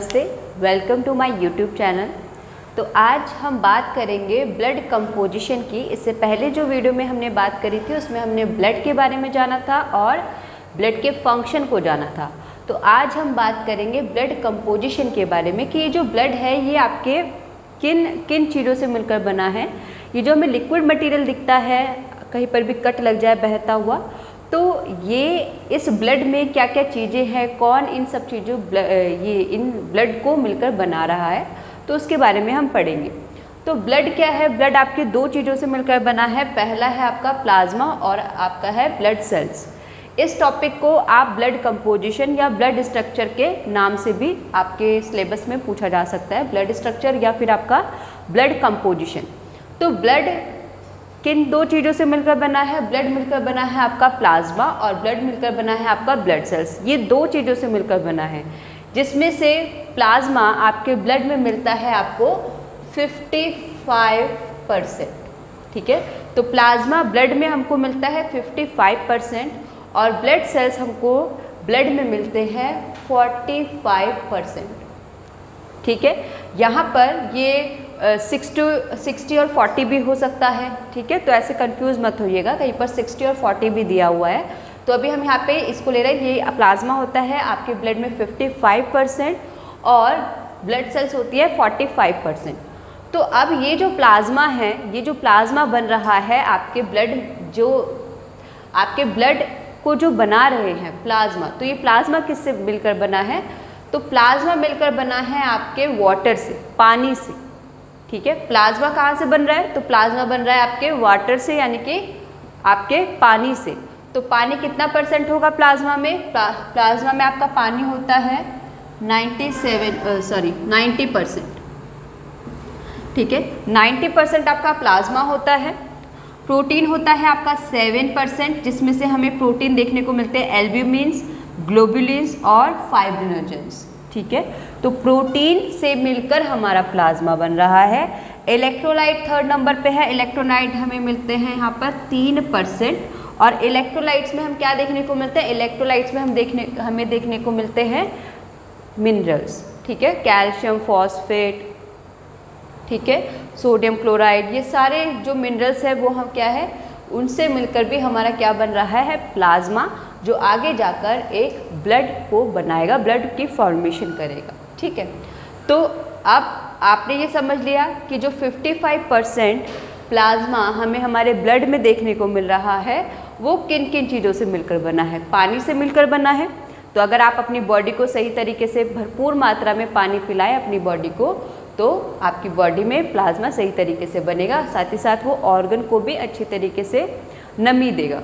नमस्ते, welcome to my YouTube channel. तो आज हम बात करेंगे ब्लड कंपोजिशन की। इससे पहले जो वीडियो में हमने बात करी थी उसमें हमने ब्लड के बारे में जाना था और ब्लड के फंक्शन को जाना था। तो आज हम बात करेंगे ब्लड कंपोजिशन के बारे में कि ये जो ब्लड है ये आपके किन किन चीज़ों से मिलकर बना है। ये जो हमें लिक्विड मटेरियल दिखता है, कहीं पर भी कट लग जाए बहता हुआ, तो ये इस ब्लड में क्या क्या चीज़ें हैं, कौन इन सब चीज़ों ये इन ब्लड को मिलकर बना रहा है, तो उसके बारे में हम पढ़ेंगे। तो ब्लड क्या है? ब्लड आपके दो चीज़ों से मिलकर बना है। पहला है आपका प्लाज्मा और आपका है ब्लड सेल्स। इस टॉपिक को आप ब्लड कंपोजिशन या ब्लड स्ट्रक्चर के नाम से भी आपके सिलेबस में पूछा जा सकता है, ब्लड स्ट्रक्चर या फिर आपका ब्लड कंपोजिशन। तो ब्लड किन दो चीज़ों से मिलकर बना है? ब्लड मिलकर बना है आपका प्लाज्मा और ब्लड मिलकर बना है आपका ब्लड सेल्स। ये दो चीज़ों से मिलकर बना है, जिसमें से प्लाज्मा आपके ब्लड में मिलता है आपको 55%। ठीक है, तो प्लाज्मा ब्लड में हमको मिलता है 55% और ब्लड सेल्स हमको ब्लड में मिलते हैं 45%। ठीक है, यहाँ पर ये 60 और 40 भी हो सकता है। ठीक है, तो ऐसे कंफ्यूज मत होइएगा, कहीं पर 60 और 40 भी दिया हुआ है। तो अभी हम यहाँ पे इसको ले रहे हैं, ये प्लाज्मा होता है आपके ब्लड में 55% और ब्लड सेल्स होती है 45%। तो अब ये जो प्लाज्मा है, ये जो प्लाज्मा बन रहा है आपके ब्लड को जो बना रहे हैं प्लाज्मा, तो ये प्लाज्मा किससे मिलकर बना है? तो प्लाज्मा मिलकर बना है आपके वाटर से, पानी से। ठीक है, प्लाज्मा कहाँ से बन रहा है? तो प्लाज्मा बन रहा है आपके वाटर से, यानी कि आपके पानी से। तो पानी कितना % होगा प्लाज्मा में? प्लाज्मा में आपका पानी होता है 90%। ठीक है, 90% आपका प्लाज्मा होता है। प्रोटीन होता है आपका 7%, जिसमें से हमें प्रोटीन देखने को मिलते हैं एल्ब्यूमिन्स, ग्लोबुलिन्स और फाइब्रिनोजेंस। ठीक है, तो प्रोटीन से मिलकर हमारा प्लाज्मा बन रहा है। इलेक्ट्रोलाइट थर्ड नंबर पे है। इलेक्ट्रोलाइट हमें मिलते हैं यहाँ पर 3% और इलेक्ट्रोलाइट्स में हम क्या देखने को मिलते हैं? इलेक्ट्रोलाइट्स में हमें देखने को मिलते हैं मिनरल्स। ठीक है, कैल्शियम फॉस्फेट, ठीक है, सोडियम क्लोराइड, ये सारे जो मिनरल्स है वो हम क्या है, उनसे मिलकर भी हमारा क्या बन रहा है? प्लाज्मा, जो आगे जाकर एक ब्लड को बनाएगा, ब्लड की फॉर्मेशन करेगा। ठीक है, तो अब आपने ये समझ लिया कि जो 55% प्लाज्मा हमें हमारे ब्लड में देखने को मिल रहा है वो किन किन चीज़ों से मिलकर बना है? पानी से मिलकर बना है। तो अगर आप अपनी बॉडी को सही तरीके से भरपूर मात्रा में पानी पिलाएं अपनी बॉडी को, तो आपकी बॉडी में प्लाज्मा सही तरीके से बनेगा, साथ ही साथ वो ऑर्गन को भी अच्छी तरीके से नमी देगा।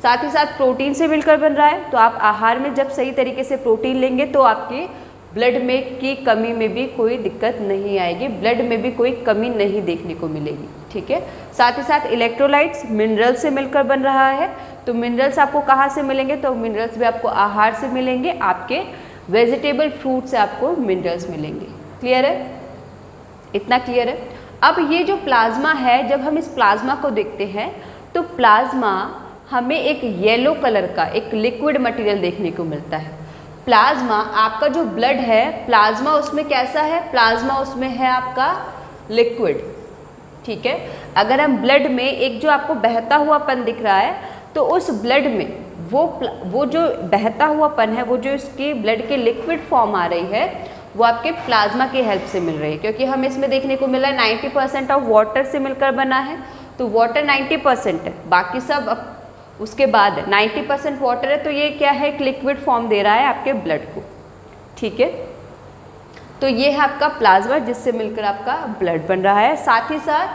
साथ ही साथ प्रोटीन से मिलकर बन रहा है, तो आप आहार में जब सही तरीके से प्रोटीन लेंगे तो आपकी ब्लड में की कमी में भी कोई दिक्कत नहीं आएगी, ब्लड में भी कोई कमी नहीं देखने को मिलेगी। ठीक है, साथ ही साथ इलेक्ट्रोलाइट्स मिनरल से मिलकर बन रहा है। तो मिनरल्स आपको कहाँ से मिलेंगे? तो मिनरल्स भी आपको आहार से मिलेंगे, आपके वेजिटेबल फ्रूट से आपको मिनरल्स मिलेंगे। क्लियर है? इतना क्लियर है? अब ये जो प्लाज्मा है, जब हम इस प्लाज्मा को देखते हैं तो प्लाज्मा हमें एक येलो कलर का एक लिक्विड मटेरियल देखने को मिलता है। प्लाज्मा आपका जो ब्लड है, प्लाज्मा उसमें कैसा है? प्लाज्मा उसमें है आपका लिक्विड। ठीक है, अगर हम ब्लड में एक जो आपको बहता हुआपन दिख रहा है, तो उस ब्लड में वो जो बहता हुआपन है, वो जो इसकी ब्लड के लिक्विड फॉर्म आ रही है, वो आपके प्लाज्मा की हेल्प से मिल रही है। क्योंकि हमें इसमें देखने को मिला है 90% ऑफ वाटर से मिलकर बना है। तो वाटर 90% है, बाकी सब उसके बाद 90% वाटर है, तो ये क्या है? एक लिक्विड फॉर्म दे रहा है आपके ब्लड को। ठीक है, तो ये है आपका प्लाज्मा, जिससे मिलकर आपका ब्लड बन रहा है। साथ ही साथ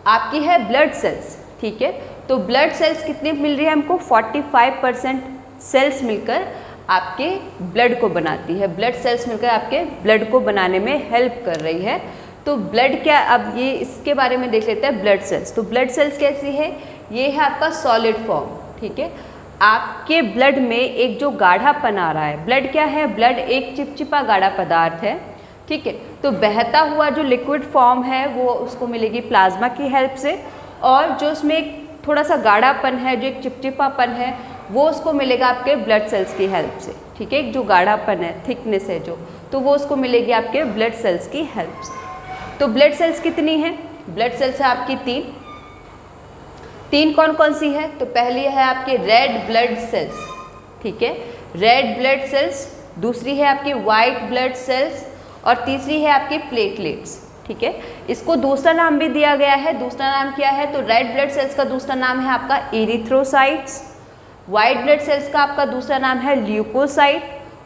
आपकी है ब्लड सेल्स। ठीक है, तो ब्लड सेल्स कितनी मिल रही है हमको? 45% सेल्स मिलकर आपके ब्लड को बनाती है। ब्लड सेल्स मिलकर आपके ब्लड को बनाने में हेल्प कर रही है। तो ब्लड क्या, अब ये इसके बारे में देख लेते हैं। ब्लड सेल्स, तो ब्लड सेल्स कैसी है? ये है आपका सॉलिड फॉर्म। ठीक है, आपके ब्लड में एक जो गाढ़ापन आ रहा है, ब्लड क्या है? ब्लड एक चिपचिपा गाढ़ा पदार्थ है। ठीक है, तो बहता हुआ जो लिक्विड फॉर्म है वो उसको मिलेगी प्लाज्मा की हेल्प से, और जो उसमें एक थोड़ा सा गाढ़ापन है, जो एक चिपचिपापन है, वो उसको मिलेगा आपके ब्लड सेल्स की हेल्प से, ठीक है। जो गाढ़ापन है, थिकनेस है जो, तो वो उसको मिलेगी आपके ब्लड सेल्स की हेल्प से। तो ब्लड सेल्स कितनी है? ब्लड सेल्स है आपकी 3 कौन कौन सी है? तो पहली है आपकी रेड ब्लड सेल्स, ठीक है, रेड ब्लड सेल्स। दूसरी है आपकी वाइट ब्लड सेल्स और तीसरी है आपकी प्लेटलेट्स, ठीक है। इसको दूसरा नाम भी दिया गया है। दूसरा नाम क्या है? तो रेड ब्लड सेल्स का दूसरा नाम है आपका एरिथ्रोसाइट्स, वाइट ब्लड सेल्स का आपका दूसरा नाम है ल्यूकोसाइट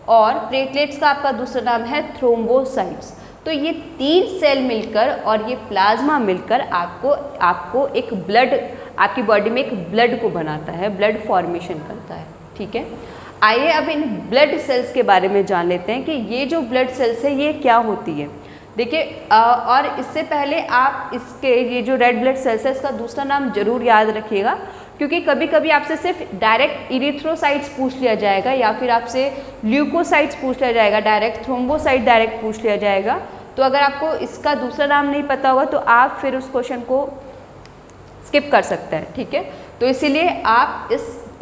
और प्लेटलेट्स का आपका दूसरा नाम है थ्रोम्बोसाइट्स। तो ये 3 सेल मिलकर और ये प्लाज्मा मिलकर आपको एक ब्लड, आपकी बॉडी में एक ब्लड को बनाता है, ब्लड फॉर्मेशन करता है, ठीक है। आइए अब इन ब्लड सेल्स के बारे में जान लेते हैं कि ये जो ब्लड सेल्स है ये क्या होती है। देखिए और इससे पहले आप इसके ये जो रेड ब्लड सेल्स है इसका दूसरा नाम जरूर याद रखिएगा, क्योंकि कभी कभी आपसे सिर्फ डायरेक्ट इरिथ्रोसाइट्स पूछ लिया जाएगा या फिर आपसे ल्यूकोसाइट्स पूछ लिया जाएगा, डायरेक्ट थ्रोम्बोसाइट डायरेक्ट पूछ लिया जाएगा। तो अगर आपको इसका दूसरा नाम नहीं पता होगा तो आप फिर उस क्वेश्चन को स्किप कर सकते हैं, ठीक है। तो इसीलिए आप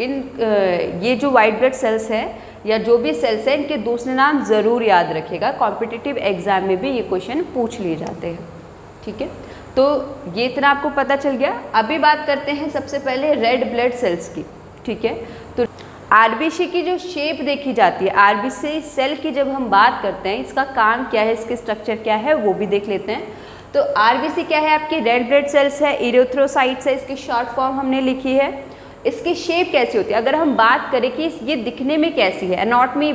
ये जो वाइट ब्लड सेल्स है या जो भी सेल्स है इनके दूसरे नाम ज़रूर याद रखिएगा। कॉम्पिटिटिव एग्जाम में भी ये क्वेश्चन पूछ लिए जाते हैं, ठीक है। तो ये इतना आपको पता चल गया। अभी बात करते हैं सबसे पहले रेड ब्लड सेल्स की, ठीक है। तो आरबीसी की जो शेप देखी जाती है, आरबीसी सेल की जब हम बात करते हैं इसका काम क्या है, इसके स्ट्रक्चर क्या है वो भी देख लेते हैं। तो आरबीसी क्या है? आपकी रेड ब्लड सेल्स है, एरिथ्रोसाइट्स है, इसकी शॉर्ट फॉर्म हमने लिखी है। इसकी शेप कैसी होती है? अगर हम बात करें कि ये दिखने में कैसी है, एनाटॉमी,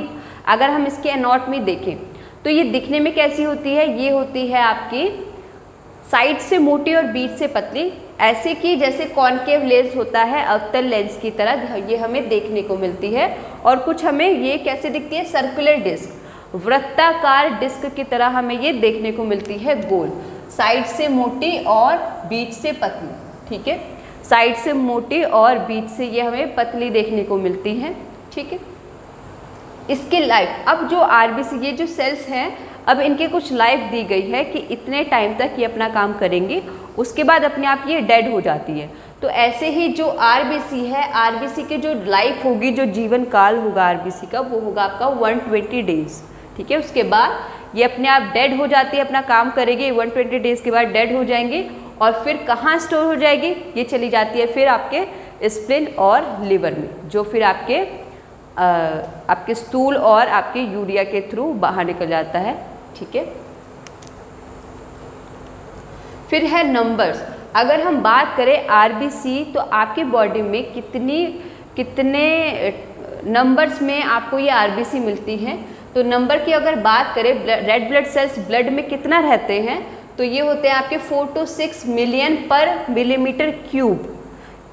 अगर हम इसकी एनाटॉमी देखें तो ये दिखने में कैसी होती है? ये होती है आपकी साइड से मोटी और बीच से पतली, ऐसे कि जैसे कॉनकेव लेंस होता है अवतल लेंस की तरह ये हमें देखने को मिलती है। और कुछ हमें ये कैसे दिखती है? सर्कुलर डिस्क, वृत्ताकार डिस्क की तरह हमें ये देखने को मिलती है, गोल, साइड से मोटी और बीच से पतली, ठीक है। साइड से मोटी और बीच से ये हमें पतली देखने को मिलती है, ठीक है। इसकी लाइफ, अब जो आरबीसी ये जो सेल्स हैं अब इनके कुछ लाइफ दी गई है कि इतने टाइम तक ये अपना काम करेंगे, उसके बाद अपने आप ये डेड हो जाती है। तो ऐसे ही जो आरबीसी है, आरबीसी की जो लाइफ होगी, जो जीवन काल होगा आरबीसी का, वो होगा आपका 120 डेज, ठीक है। उसके बाद ये अपने आप डेड हो जाती है, अपना काम करेगी, 120 डेज के बाद डेड हो जाएंगे और फिर कहाँ स्टोर हो जाएगी? ये चली जाती है फिर आपके स्प्लीन और लिवर में, जो फिर आपके स्टूल और आपके यूरिया के थ्रू बाहर निकल जाता है, ठीक है। फिर है नंबर्स। अगर हम बात करें आरबीसी तो आपकी बॉडी में कितने नंबर्स में आपको ये आरबीसी मिलती हैं। तो नंबर की अगर बात करें, रेड ब्लड सेल्स ब्लड में कितना रहते हैं? तो ये होते हैं आपके 4 to 6 मिलियन पर मिलीमीटर क्यूब।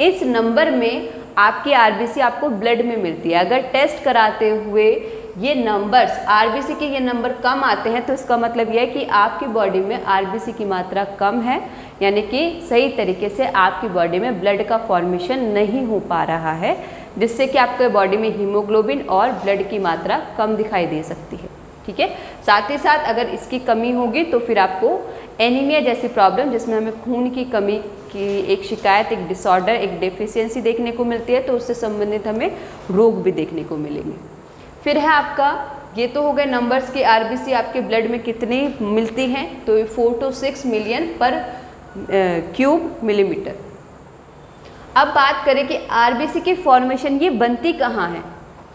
इस नंबर में आपकी आरबीसी आपको ब्लड में मिलती है। अगर टेस्ट कराते हुए ये नंबर्स, आरबीसी के ये नंबर कम आते हैं तो इसका मतलब यह है कि आपकी बॉडी में आरबीसी की मात्रा कम है, यानी कि सही तरीके से आपकी बॉडी में ब्लड का फॉर्मेशन नहीं हो पा रहा है, जिससे कि आपके बॉडी में हीमोग्लोबिन और ब्लड की मात्रा कम दिखाई दे सकती है, ठीक है। साथ ही साथ अगर इसकी कमी होगी तो फिर आपको एनीमिया जैसी प्रॉब्लम, जिसमें हमें खून की कमी की एक शिकायत, एक डिसऑर्डर, एक डेफिशिएंसी देखने को मिलती है, तो उससे संबंधित हमें रोग भी देखने को मिलेंगे। फिर है आपका, ये तो हो गए नंबर्स की आरबीसी आपके ब्लड में कितनी मिलती हैं, तो 4 to 6 मिलियन पर क्यूब मिलीमीटर। अब बात करें कि आरबीसी की फॉर्मेशन ये बनती कहाँ है।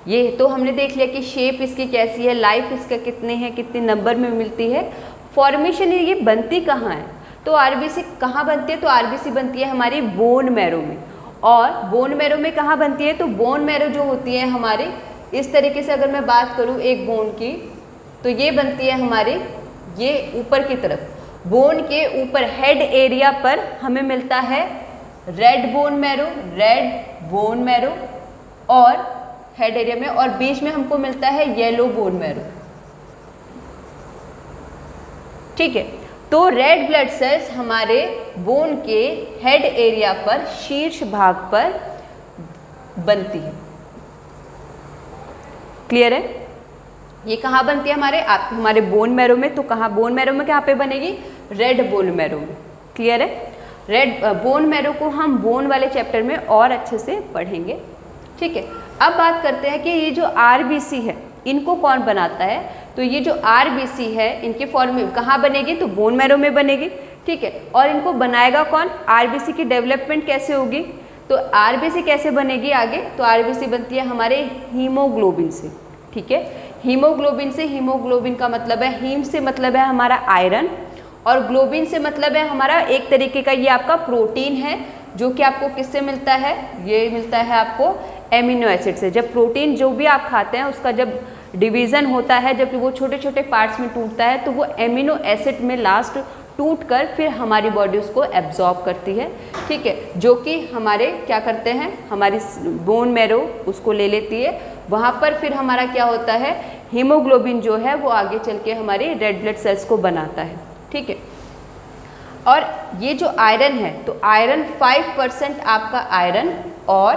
ये तो हमने देख लिया कि शेप इसकी कैसी है, लाइफ इसका कितने है, कितने नंबर में मिलती है, फॉर्मेशन ये बनती कहाँ है। तो आरबीसी कहाँ बनती है? तो आरबीसी बनती है हमारी बोन मैरो में। और बोन मैरो में कहाँ बनती है? तो बोन मैरो जो होती है हमारी, इस तरीके से अगर मैं बात करूँ एक बोन की, तो ये बनती है हमारी, ये ऊपर की तरफ, बोन के ऊपर हेड एरिया पर हमें मिलता है रेड बोन मैरो और हेड एरिया में, और बीच में हमको मिलता है येलो बोन मैरो, ठीक है। तो रेड ब्लड सेल्स हमारे बोन के हेड एरिया पर, शीर्ष भाग पर बनती है। क्लियर है? ये कहाँ बनती है हमारे बोन मैरो में। तो कहाँ बोन मैरो में कहाँ पे बनेगी? रेड बोन मैरो में। क्लियर है? रेड बोन मैरो को हम बोन वाले चैप्टर में और अच्छे से पढ़ेंगे, ठीक है। अब बात करते हैं कि ये जो आरबीसी है इनको कौन बनाता है। तो ये जो आरबीसी है इनकी फॉर्म कहाँ बनेगी, तो बोन मैरो में बनेगी, ठीक है। और इनको बनाएगा कौन, आरबीसी की डेवलपमेंट कैसे होगी, तो आरबीसी कैसे बनेगी आगे, तो आरबीसी बनती है हमारे हीमोग्लोबिन से, ठीक है। हीमोग्लोबिन से, हीमोग्लोबिन का मतलब है, हीम से मतलब है हमारा आयरन और ग्लोबिन से मतलब है हमारा एक तरीके का ये आपका प्रोटीन है जो कि आपको किससे मिलता है, ये मिलता है आपको एमिनो एसिड से। जब प्रोटीन जो भी आप खाते हैं उसका जब डिवीज़न होता है, जब वो छोटे छोटे पार्ट्स में टूटता है तो वो एमिनो एसिड में लास्ट टूट कर फिर हमारी बॉडी उसको एब्जॉर्ब करती है, ठीक है। जो कि हमारे क्या करते हैं, हमारी बोन मैरो उसको ले लेती है, वहाँ पर फिर हमारा क्या होता है, हीमोग्लोबिन जो है वो आगे चल के हमारे रेड ब्लड सेल्स को बनाता है, ठीक है। और ये जो आयरन है तो आयरन 5% आपका आयरन और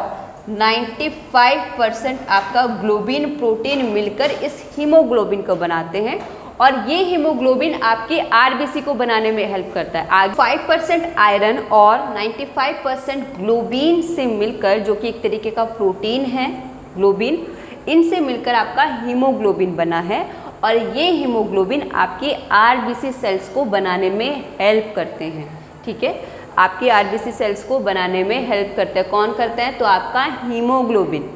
95% आपका ग्लोबिन प्रोटीन मिलकर इस हीमोग्लोबिन को बनाते हैं और ये हीमोग्लोबिन आपकी आरबीसी को बनाने में हेल्प करता है। 5% आयरन और 95% ग्लोबिन से मिलकर, जो कि एक तरीके का प्रोटीन है ग्लोबिन, इनसे मिलकर आपका हीमोग्लोबिन बना है और ये हीमोग्लोबिन आपकी आरबीसी सेल्स को बनाने में हेल्प करते हैं, ठीक है। आपकी आरबीसी सेल्स को बनाने में हेल्प करते हैं, कौन करते हैं, तो आपका हीमोग्लोबिन।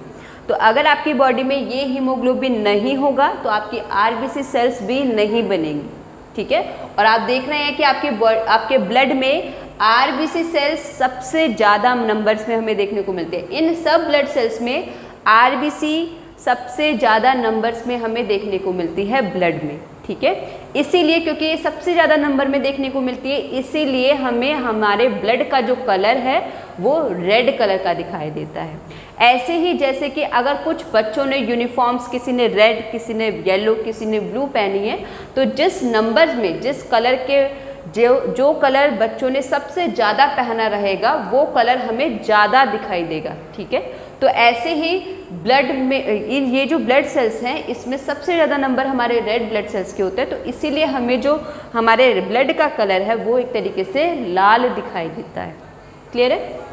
तो अगर आपकी बॉडी में ये हीमोग्लोबिन नहीं होगा तो आपकी आरबीसी सेल्स भी नहीं बनेंगी, ठीक है। और आप देख रहे हैं कि आपके ब्लड में आरबीसी सेल्स सबसे ज़्यादा नंबर्स में हमें देखने को मिलते हैं। इन सब ब्लड सेल्स में आरबीसी सबसे ज़्यादा नंबर्स में हमें देखने को मिलती है ब्लड में, ठीक है। इसीलिए क्योंकि ये सबसे ज़्यादा नंबर में देखने को मिलती है, इसीलिए हमें हमारे ब्लड का जो कलर है वो रेड कलर का दिखाई देता है। ऐसे ही जैसे कि अगर कुछ बच्चों ने यूनिफॉर्म्स, किसी ने रेड, किसी ने येलो, किसी ने ब्लू पहनी है, तो जिस नंबर्स में जिस कलर के जो कलर बच्चों ने सबसे ज़्यादा पहना रहेगा वो कलर हमें ज़्यादा दिखाई देगा, ठीक है। तो ऐसे ही ब्लड में ये जो ब्लड सेल्स हैं इसमें सबसे ज़्यादा नंबर हमारे रेड ब्लड सेल्स के होते हैं, तो इसीलिए हमें जो हमारे ब्लड का कलर है वो एक तरीके से लाल दिखाई देता है। क्लियर है।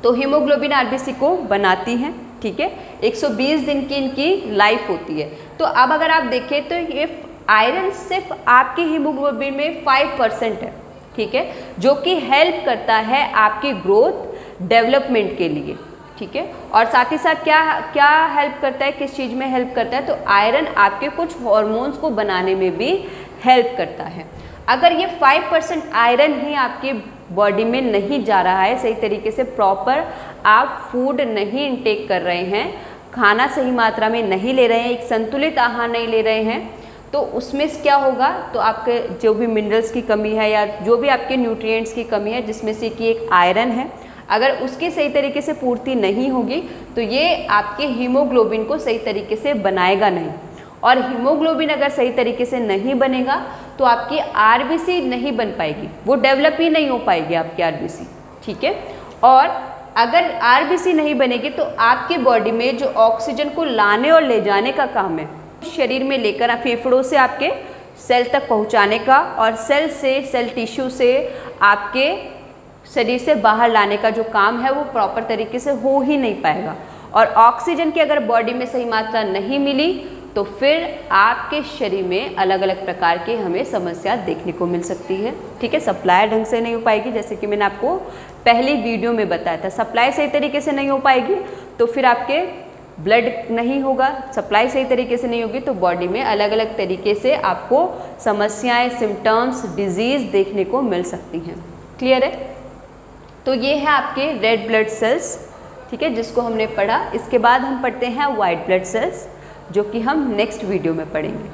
तो हीमोग्लोबिन आरबीसी को बनाती हैं, ठीक है। 120 दिन की इनकी लाइफ होती है। तो अब अगर आप देखें तो ये आयरन सिर्फ आपके हीमोग्लोबिन में 5% है, ठीक है, जो कि हेल्प करता है आपकी ग्रोथ डेवलपमेंट के लिए, ठीक है। और साथ ही साथ क्या हेल्प करता है, किस चीज़ में हेल्प करता है, तो आयरन आपके कुछ हॉर्मोन्स को बनाने में भी हेल्प करता है। अगर ये 5% आयरन ही आपके बॉडी में नहीं जा रहा है, सही तरीके से प्रॉपर आप फूड नहीं इंटेक कर रहे हैं, खाना सही मात्रा में नहीं ले रहे हैं, एक संतुलित आहार नहीं ले रहे हैं, तो उसमें क्या होगा, तो आपके जो भी मिनरल्स की कमी है या जो भी आपके न्यूट्रिएंट्स की कमी है, जिसमें से कि एक आयरन है, अगर उसकी सही तरीके से पूर्ति नहीं होगी तो ये आपके हीमोग्लोबिन को सही तरीके से बनाएगा नहीं। और हीमोग्लोबिन अगर सही तरीके से नहीं बनेगा तो आपकी आरबीसी नहीं बन पाएगी, वो डेवलप ही नहीं हो पाएगी आपकी आरबीसी, ठीक है। और अगर आरबीसी नहीं बनेगी तो आपकी बॉडी में जो ऑक्सीजन को लाने और ले जाने का काम है, शरीर में लेकर फेफड़ों से आपके सेल तक पहुंचाने का और सेल से, सेल टिश्यू से आपके शरीर से बाहर लाने का जो काम है वो प्रॉपर तरीके से हो ही नहीं पाएगा। और ऑक्सीजन की अगर बॉडी में सही मात्रा नहीं मिली तो फिर आपके शरीर में अलग अलग प्रकार की हमें समस्या देखने को मिल सकती है, ठीक है। सप्लाई ढंग से नहीं हो पाएगी, जैसे कि मैंने आपको पहली वीडियो में बताया था, सप्लाई सही तरीके से नहीं हो पाएगी तो फिर आपके ब्लड नहीं होगा, सप्लाई सही तरीके से नहीं होगी तो बॉडी में अलग अलग तरीके से आपको समस्याएं, सिम्टम्स, डिजीज़ देखने को मिल सकती हैं। क्लियर है। तो ये है आपके रेड ब्लड सेल्स, ठीक है, जिसको हमने पढ़ा। इसके बाद हम पढ़ते हैं वाइट ब्लड सेल्स, जो कि हम नेक्स्ट वीडियो में पढ़ेंगे।